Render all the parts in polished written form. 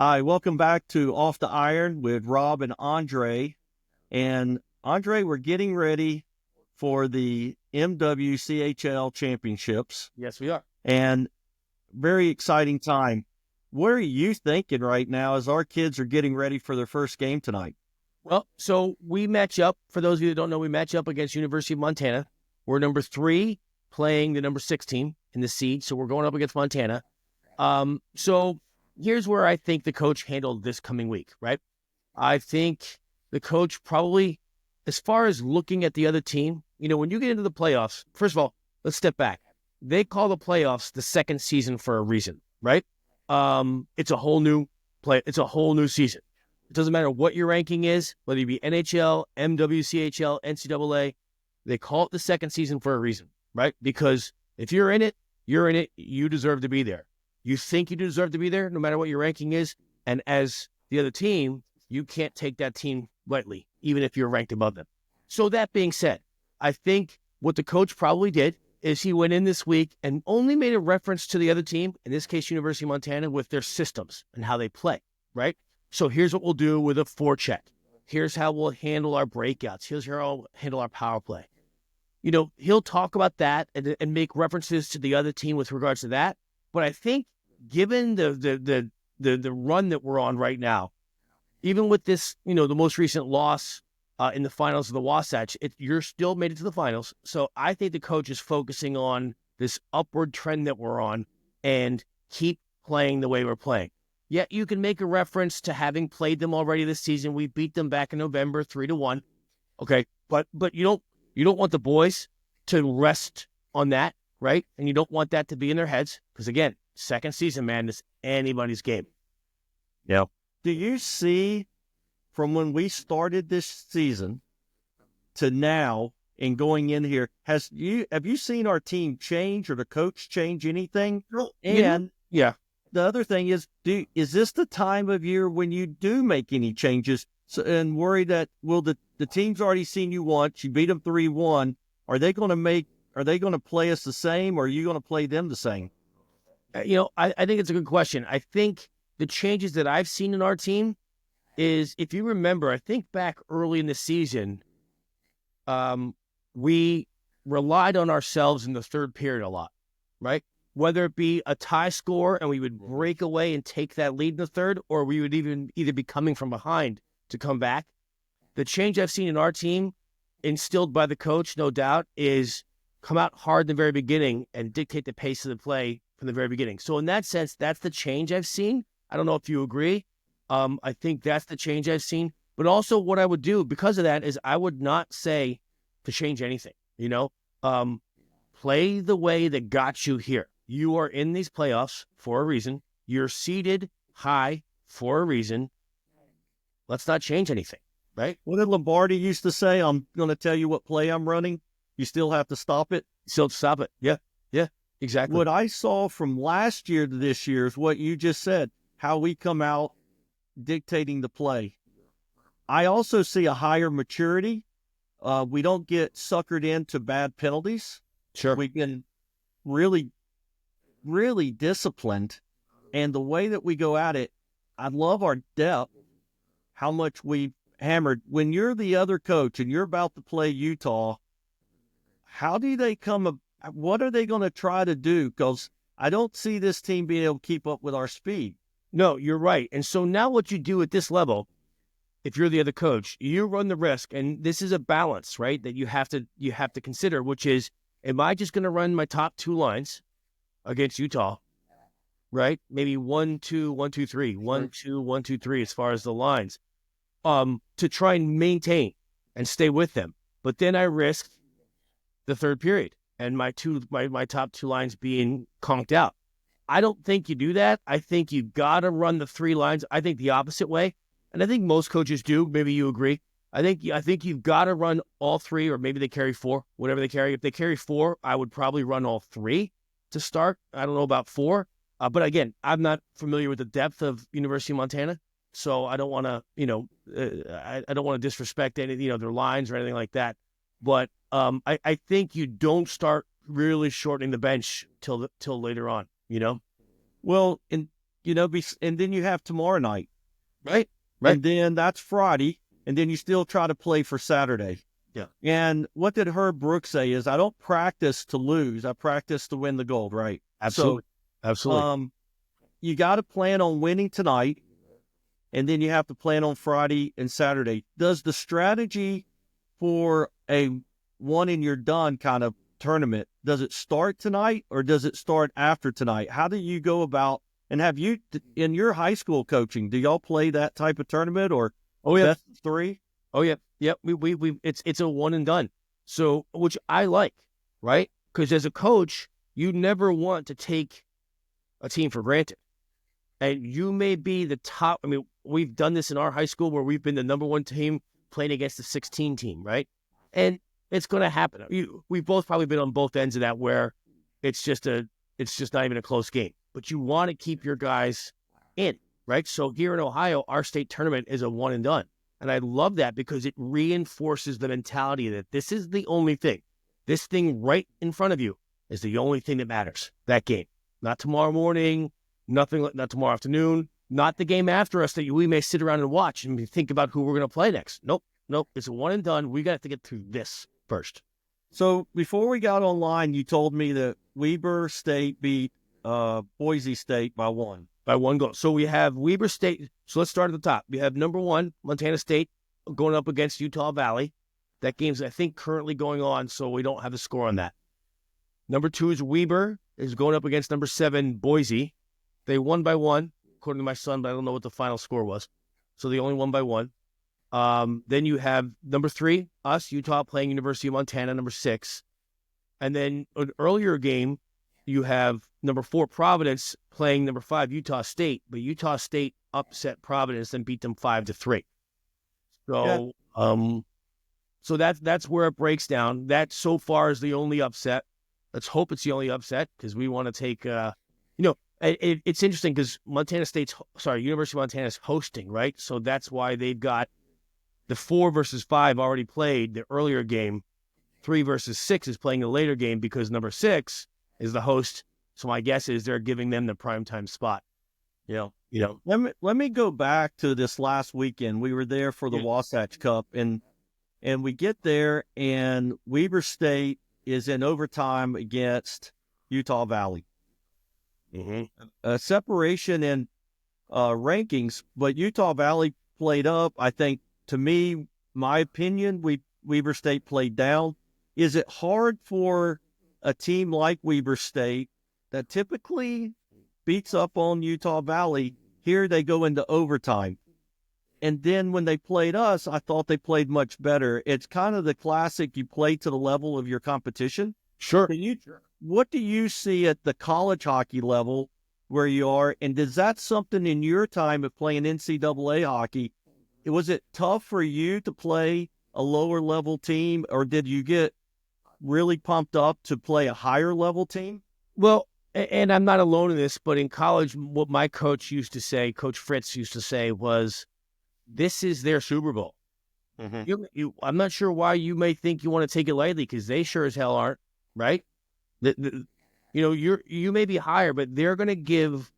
Hi, welcome back to Off the Iron with Rob and Andre. And Andre, we're getting ready for the MWCHL Championships Yes, we are. and very exciting time. What are you thinking right now as our kids are getting ready for their first game tonight? Well, so we match up. For those of you that don't know, we match up against University of Montana. We're number 3 playing the number 6 team in the seed, so we're going up against Montana. So here's where I think the coach handled this coming week, right? I think the coach probably, as far as looking at the other team, when you get into the playoffs, first of all, let's step back. They call the playoffs the second season for a reason, right? It's a whole new It's a whole new season. It doesn't matter what your ranking is, whether you be NHL, MWCHL, NCAA, they call it the second season for a reason, right? Because if you're in it, you're in it. You deserve to be there. You think you deserve to be there no matter what your ranking is. And as the other team, you can't take that team lightly, even if you're ranked above them. So that being said, I think what the coach probably did is he went in this week and only made a reference to the other team, in this case, University of Montana, with their systems and how they play, right? So here's what we'll do with a forecheck. Here's how we'll handle our breakouts. Here's how we'll handle our power play. He'll talk about that and make references to the other team with regards to that. But I think given the run that we're on right now, even with this, the most recent loss in the finals of the Wasatch, you're still made it to the finals. So I think the coach is focusing on this upward trend that we're on and keep playing the way we're playing. Yet you can make a reference to having played them already this season. We beat them back in November 3-1. Okay, but you don't want the boys to rest on that, right? And you don't want that to be in their heads because again, second season, man, is anybody's game. Yeah. Do you see from when we started this season to now and going in here, have you seen our team change or the coach change anything? And yeah. The other thing is, is this the time of year when you do make any changes and worry that, the team's already seen you once, you beat them 3-1. Are they going to play us the same or are you going to play them the same? I think it's a good question. I think the changes that I've seen in our team is, if you remember, I think back early in the season, we relied on ourselves in the third period a lot, right? Whether it be a tie score and we would break away and take that lead in the third, or we would either be coming from behind to come back. The change I've seen in our team, instilled by the coach, no doubt, is come out hard in the very beginning and dictate the pace of the play from the very beginning. So in that sense, that's the change I've seen. I don't know if you agree. I think that's the change I've seen. But also what I would do because of that is I would not say to change anything, play the way that got you here. You are in these playoffs for a reason. You're seated high for a reason. Let's not change anything, right? What did Lombardi used to say? I'm going to tell you what play I'm running. You still have to stop it. Still stop it. Yeah, exactly. What I saw from last year to this year is what you just said, how we come out dictating the play. I also see a higher maturity. We don't get suckered into bad penalties. Sure. We've been really, really disciplined. And the way that we go at it, I love our depth, how much we hammered. When you're the other coach and you're about to play Utah, how do they what are they going to try to do? Because I don't see this team being able to keep up with our speed. No, you're right. And so now what you do at this level, if you're the other coach, you run the risk, and this is a balance, right, that you have to consider, which is, am I just going to run my top 2 lines against Utah, right? Maybe 1-2, 1-2-3, 1-2, 1-2-3 as far as the lines, to try and maintain and stay with them. But then I risk the third period and my top 2 lines being conked out. I don't think you do that. I think you got to run the 3 lines. I think the opposite way. And I think most coaches do. Maybe you agree. I think you've got to run all 3, or maybe they carry 4, whatever they carry. If they carry 4, I would probably run all 3 to start. I don't know about 4. But again, I'm not familiar with the depth of University of Montana. So I don't want to, I don't want to disrespect any, their lines or anything like that. But I think you don't start really shortening the bench till later on, Well, and and then you have tomorrow night. Right. And then that's Friday, and then you still try to play for Saturday. Yeah. And what did Herb Brooks say is, I don't practice to lose. I practice to win the gold, right? Absolutely. So, Absolutely. You got to plan on winning tonight, and then you have to plan on Friday and Saturday. Does the strategy for a one and you're done kind of tournament, does it start tonight or does it start after tonight? How do you go about, and have you, in your high school coaching, do y'all play that type of tournament or best of three? Oh yeah. Yep. It's a one and done. So, which I like, right? Because as a coach, you never want to take a team for granted. And you may be the top. I mean, we've done this in our high school where we've been the number one team playing against the 16 team, right? And it's going to happen. We've both probably been on both ends of that where it's just not even a close game. But you want to keep your guys in, right? So here in Ohio, our state tournament is a one and done. And I love that because it reinforces the mentality that this is the only thing. This thing right in front of you is the only thing that matters, that game. Not tomorrow morning, not tomorrow afternoon, not the game after us that we may sit around and watch and think about who we're going to play next. Nope. It's a one and done. We got to get through this first. So before we got online, you told me that Weber State beat Boise State by one. By one goal. So we have Weber State. So let's start at the top. We have number one, Montana State, going up against Utah Valley. That game's, I think, currently going on, so we don't have the score on that. Number two is Weber, is going up against number 7, Boise. They won by one, according to my son, but I don't know what the final score was. So they only won by one. Then you have number 3, us, Utah, playing University of Montana, number 6. And then an earlier game, you have number 4, Providence, playing number 5, Utah State. But Utah State upset Providence and beat them 5-3. So, yeah. So that's where it breaks down. That so far is the only upset. Let's hope it's the only upset because we want to take, it's interesting because University of Montana is hosting, right? So that's why they've got the 4 versus 5 already played the earlier game. 3 versus 6 is playing the later game because number 6 is the host. So my guess is they're giving them the primetime spot. Let me go back to this last weekend. We were there for the Wasatch Cup, and we get there, and Weber State is in overtime against Utah Valley. Mm-hmm. A separation in rankings, but Utah Valley played up. I think, to me, my opinion, Weber State played down. Is it hard for a team like Weber State that typically beats up on Utah Valley? Here they go into overtime. And then when they played us, I thought they played much better. It's kind of the classic, you play to the level of your competition. Sure. What do you see at the college hockey level where you are? And is that something in your time of playing NCAA hockey? Was it tough for you to play a lower level team, or did you get really pumped up to play a higher level team? Well, and I'm not alone in this, but in college, what my coach used to say, Coach Fritz used to say was, this is their Super Bowl. Mm-hmm. I'm not sure why you may think you want to take it lightly because they sure as hell aren't, right? You may be higher, but they're going to give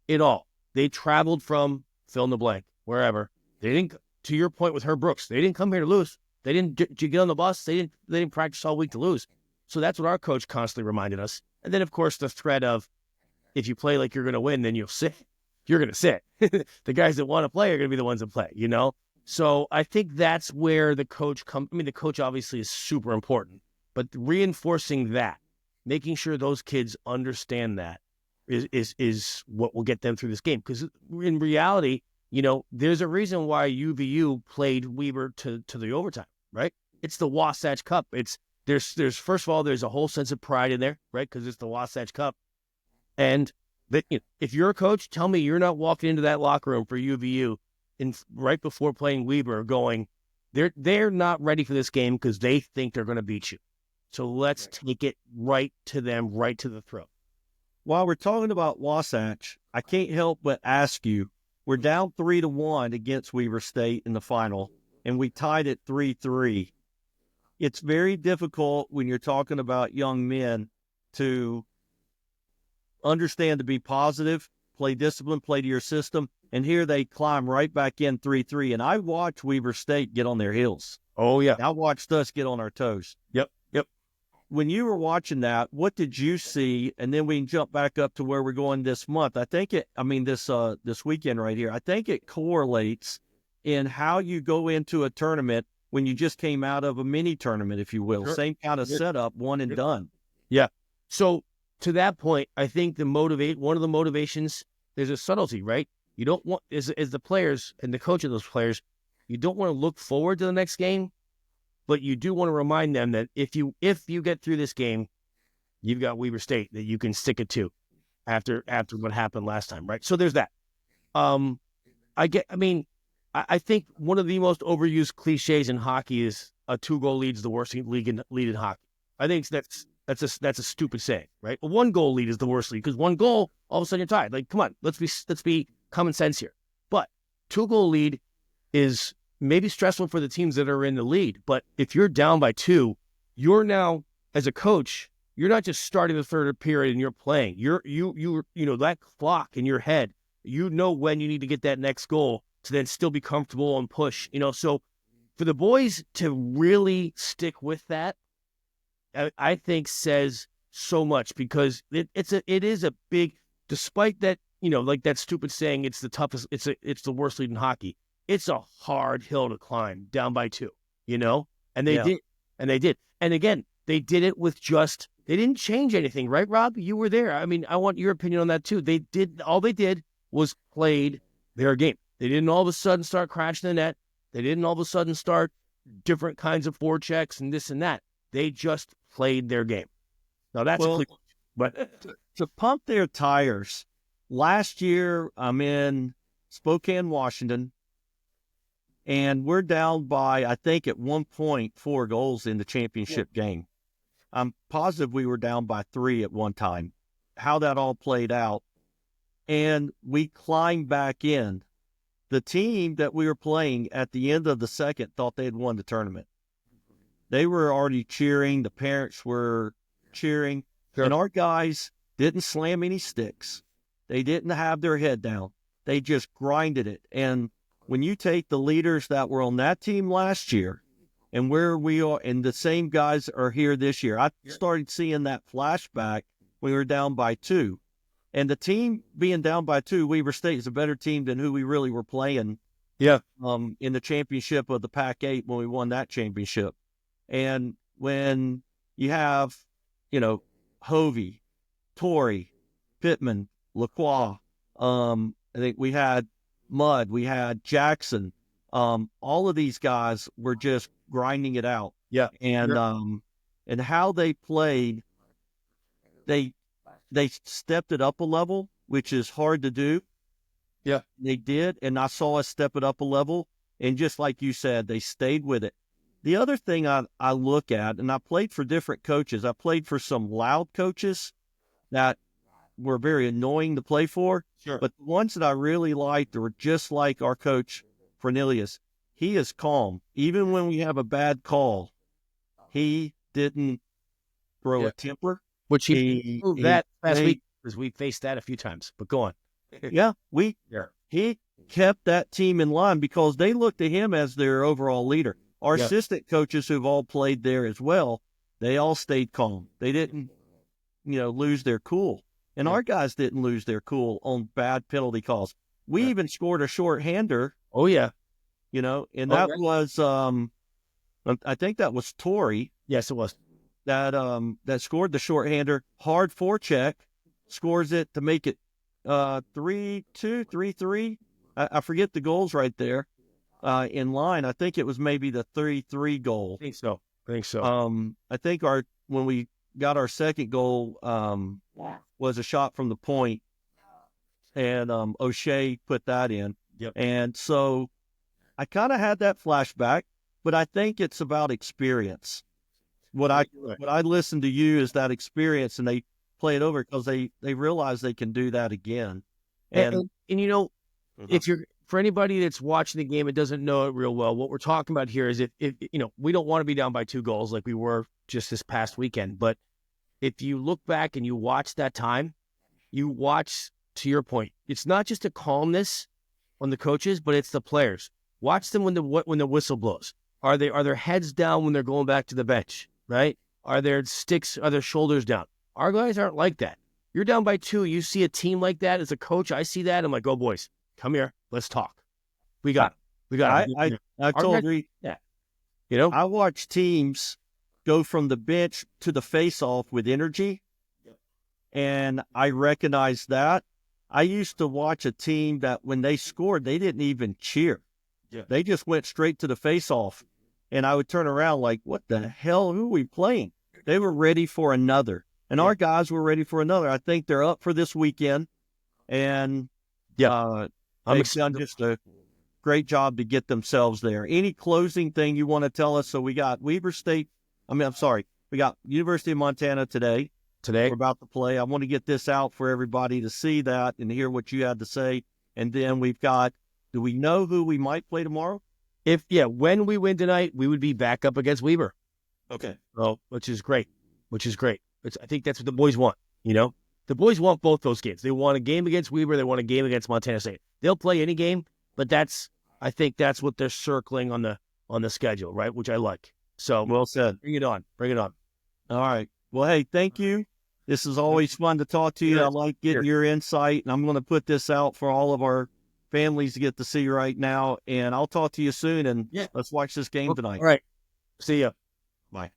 it all. They traveled from fill in the blank, wherever. They didn't, to your point with Herb Brooks, they didn't come here to lose. They didn't get on the bus. They didn't practice all week to lose. So that's what our coach constantly reminded us. And then, of course, the threat of if you play like you're going to win, then you'll sit. You're going to sit. The guys that want to play are going to be the ones that play, So I think that's where the coach comes. I mean, the coach obviously is super important, but reinforcing that, making sure those kids understand that is what will get them through this game. Because in reality, there's a reason why UVU played Weber to the overtime, right? It's the Wasatch Cup. There's first of all, there's a whole sense of pride in there, right? Because it's the Wasatch Cup. And if you're a coach, tell me you're not walking into that locker room for UVU right before playing Weber going, they're not ready for this game because they think they're going to beat you. So let's take it right to them, right to the throat. While we're talking about Wasatch, I can't help but ask you, we're down 3-1 against Weber State in the final, and we tied it 3-3. It's very difficult when you're talking about young men to understand to be positive, play discipline, play to your system. And here they climb right back in 3-3. And I watched Weber State get on their heels. Oh, yeah. I watched us get on our toes. Yep. When you were watching that, what did you see? And then we can jump back up to where we're going this month. This weekend right here. I think it correlates in how you go into a tournament when you just came out of a mini tournament, if you will. Sure. Same kind of setup, one and done. Yeah. So to that point, I think one of the motivations, there's a subtlety, right? You don't want, as the players and the coach of those players, you don't want to look forward to the next game, but you do want to remind them that if you get through this game, you've got Weber State that you can stick it to after what happened last time, right? So there's that. I think one of the most overused cliches in hockey is a 2-goal lead is the worst lead in hockey. I think that's a stupid saying, right? A 1-goal lead is the worst lead because 1 goal, all of a sudden you're tied. Like, come on, let's be common sense here. But 2-goal lead is maybe stressful for the teams that are in the lead. But if you're down by 2, you're now, as a coach, you're not just starting the third period and you're playing. You that clock in your head, you know when you need to get that next goal to then still be comfortable and push. So for the boys to really stick with that, I think says so much because it is a big, despite that, like that stupid saying, it's the toughest, it's the worst lead in hockey. It's a hard hill to climb down by 2, and they did. And again, they did it with they didn't change anything, right, Rob? You were there. I mean, I want your opinion on that too. All they did was played their game. They didn't all of a sudden start crashing the net. They didn't all of a sudden start different kinds of forechecks and this and that. They just played their game. Now that's but to pump their tires. Last year, I'm in Spokane, Washington, and we're down by, I think, at one point 4 goals in the championship game. I'm positive we were down by 3 at one time. How that all played out, and we climbed back in. The team that we were playing at the end of the second thought they had won the tournament. They were already cheering. The parents were cheering. Sure. And our guys didn't slam any sticks. They didn't have their head down. They just grinded it. And when you take the leaders that were on that team last year and where we are, and the same guys are here this year, I started seeing that flashback when we were down by 2. And the team being down by 2, Weber State is a better team than who we really were playing. Yeah. In the championship of the Pac-8 when we won that championship. And when you have, Hovey, Torrey, Pittman, Lacroix, I think we had Mudd, we had Jackson. All of these guys were just grinding it out. Yeah. And and how they played, they stepped it up a level, which is hard to do. Yeah. They did, and I saw us step it up a level, and just like you said, they stayed with it. The other thing I look at, and I played for different coaches. I played for some loud coaches that were very annoying to play for. Sure. But the ones that I really liked were just like our coach, Cornelius. He is calm. Even when we have a bad call, he didn't throw a temper. Which he proved that last week, because we faced that a few times. But go on. He kept that team in line because they looked to him as their overall leader. Our assistant coaches who've all played there as well, they all stayed calm. They didn't, lose their cool. And our guys didn't lose their cool on bad penalty calls. We even scored a shorthander. Oh, yeah. And that was, I think that was Torrey. Yes, it was. That scored the shorthander. Hard forecheck, scores it to make it 3-2, 3-3. I forget the goals right there. In line, I think it was maybe the 3-3 goal. I think so. I think when we got our second goal was a shot from the point, and O'Shea put that in. Yep. And so I kind of had that flashback, but I think it's about experience. What I listen to you is that experience, and they play it over because they realize they can do that again. And if you're, for anybody that's watching the game and doesn't know it real well, what we're talking about here is if we don't want to be down by 2 goals like we were just this past weekend. But if you look back and you watch that time, you watch to your point, it's not just a calmness on the coaches, but it's the players. Watch them when the whistle blows. Are their heads down when they're going back to the bench, right? Are their shoulders down? Our guys aren't like that. You're down by 2. You see a team like that as a coach. I see that. I'm like, oh, boys, come here. Let's talk. We got it. We got it. I totally agree. Yeah. You know? I watch teams go from the bench to the face-off with energy, and I recognize that. I used to watch a team that when they scored, they didn't even cheer. Yeah. They just went straight to the face-off, and I would turn around like, what the hell? Who are we playing? They were ready for another. And our guys were ready for another. I think they're up for this weekend. And they've done just a great job to get themselves there. Any closing thing you want to tell us? So we got we got University of Montana today. We're about to play. I want to get this out for everybody to see that and hear what you had to say. And then we've got, do we know who we might play tomorrow? When we win tonight, we would be back up against Weber. Okay. Oh, which is great. I think that's what the boys want, you know? The boys want both those games. They want a game against Weber. They want a game against Montana State. They'll play any game, but I think that's what they're circling on the schedule, right? Which I like. So well said. Bring it on. All right. Well, hey, thank you. This is always fun to talk to you. I like getting your insight, and I'm going to put this out for all of our families to get to see right now. And I'll talk to you soon, and let's watch this game tonight. All right. See ya. Bye.